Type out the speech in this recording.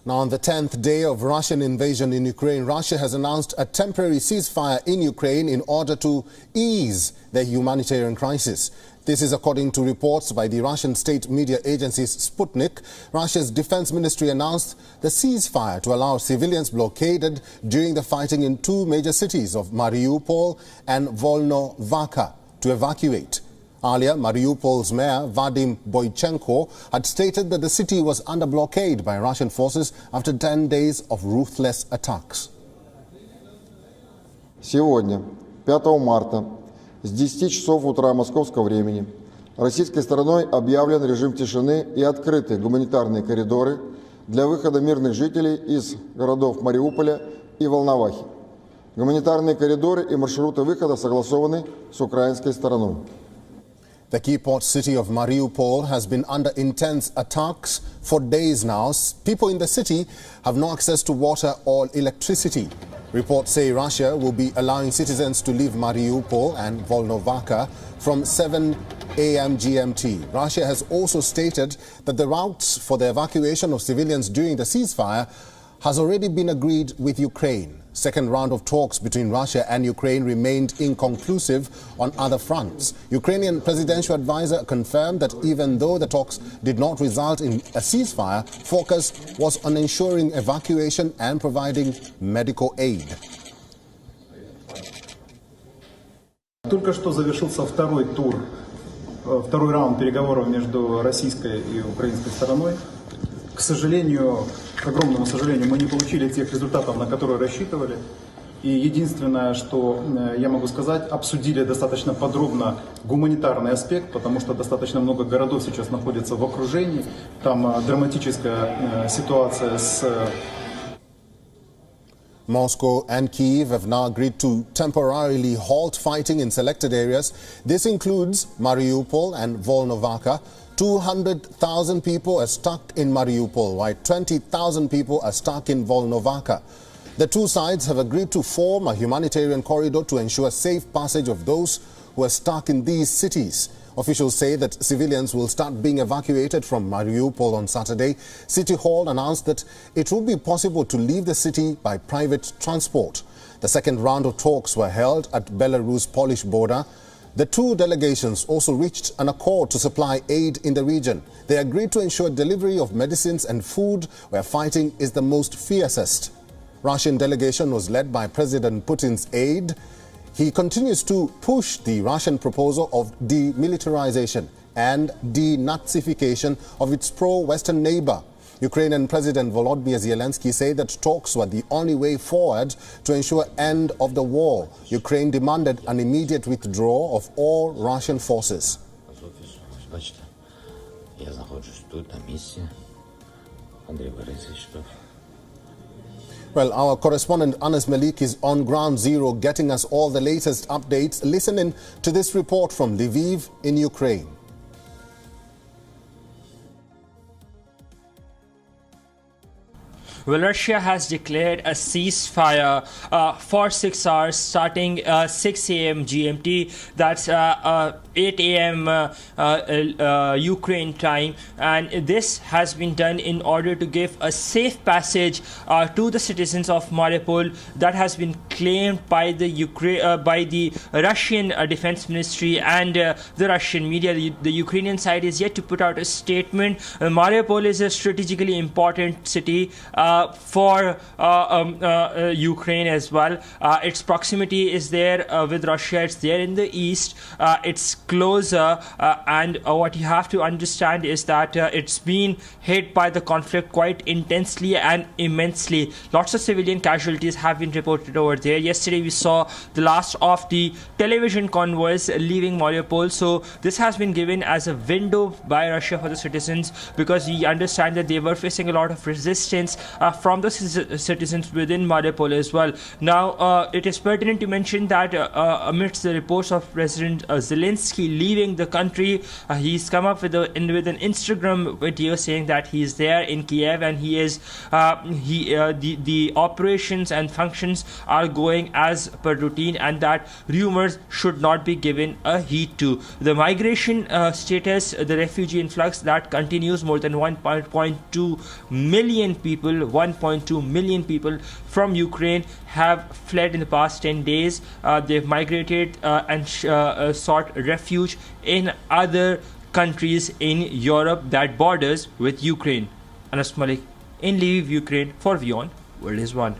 Now, on the 10th day of Russian invasion in Ukraine, Russia has announced a temporary ceasefire in Ukraine in order to ease the humanitarian crisis. This is according to reports by the Russian state media agency Sputnik. Russia's defense ministry announced the ceasefire to allow civilians blockaded during the fighting in two major cities of Mariupol and Volnovakha to evacuate. Earlier, Mariupol's mayor, Vadim Boychenko, had stated that the city was under blockade by Russian forces after 10 days of ruthless attacks. Сегодня, 5 марта, с 10 часов утра московского времени, российской стороной объявлен режим тишины и открыты гуманитарные коридоры для выхода мирных жителей из городов Мариуполя и Волновахи. Гуманитарные коридоры и маршруты выхода согласованы с украинской стороной. The key port city of Mariupol has been under intense attacks for days now. People in the city have no access to water or electricity. Reports say Russia will be allowing citizens to leave Mariupol and Volnovakha from 7 a.m. GMT. Russia has also stated that the routes for the evacuation of civilians during the ceasefire has already been agreed with Ukraine. Second round of talks between Russia and Ukraine remained inconclusive on other fronts. Ukrainian presidential advisor confirmed that even though the talks did not result in a ceasefire, focus was on ensuring evacuation and providing medical aid. Только что завершился второй раунд переговоров между российской и украинской стороной. К сожалению, к огромному сожалению, мы не получили тех результатов, на которые рассчитывали. И единственное, что я могу сказать, обсудили достаточно подробно гуманитарный аспект, потому что достаточно много городов сейчас находятся в окружении. Там драматическая ситуация с... Moscow and Kyiv have now agreed to temporarily halt fighting in selected areas. This includes Mariupol and Volnovakha. 200,000 people are stuck in Mariupol, while 20,000 people are stuck in Volnovakha. The two sides have agreed to form a humanitarian corridor to ensure safe passage of those who are stuck in these cities. Officials say that civilians will start being evacuated from Mariupol on Saturday. City Hall announced that it will be possible to leave the city by private transport. The second round of talks were held at Belarus-Polish border. The two delegations also reached an accord to supply aid in the region. They agreed to ensure delivery of medicines and food where fighting is the most fiercest. Russian delegation was led by President Putin's aide. He continues to push the Russian proposal of demilitarization and denazification of its pro-Western neighbor. Ukrainian President Volodymyr Zelensky said that talks were the only way forward to ensure end of the war. Ukraine demanded an immediate withdrawal of all Russian forces. Well, our correspondent Anas Malik is on ground zero getting us all the latest updates. Listen in to this report from Lviv in Ukraine. Well, Russia has declared a ceasefire for 6 hours starting 6 a.m. GMT. That's 8 a.m. Ukraine time. And this has been done in order to give a safe passage to the citizens of Mariupol. That has been claimed by the Russian Defense Ministry and the Russian media. The Ukrainian side is yet to put out a statement. Mariupol is a strategically important city for Ukraine as well. Its proximity is there with Russia. It's there in the east. It's closer, and what you have to understand is that it's been hit by the conflict quite intensely and immensely. Lots of civilian casualties have been reported over there. Yesterday we saw the last of the television convoys leaving Mariupol. So this has been given as a window by Russia for the citizens, because we understand that they were facing a lot of resistance from the citizens within Mariupol as well. Now, it is pertinent to mention that amidst the reports of President Zelensky Zelensky leaving the country. He's come up with an Instagram video saying that he's there in Kiev, and he is the operations and functions are going as per routine, and that rumors should not be given a heed to. The migration status, the refugee influx that continues. More than 1.2 million people from Ukraine have fled in the past 10 days. They've migrated and sought refuge in other countries in Europe that borders with Ukraine. Anas Malik in Lviv, Ukraine, for WION, World is One.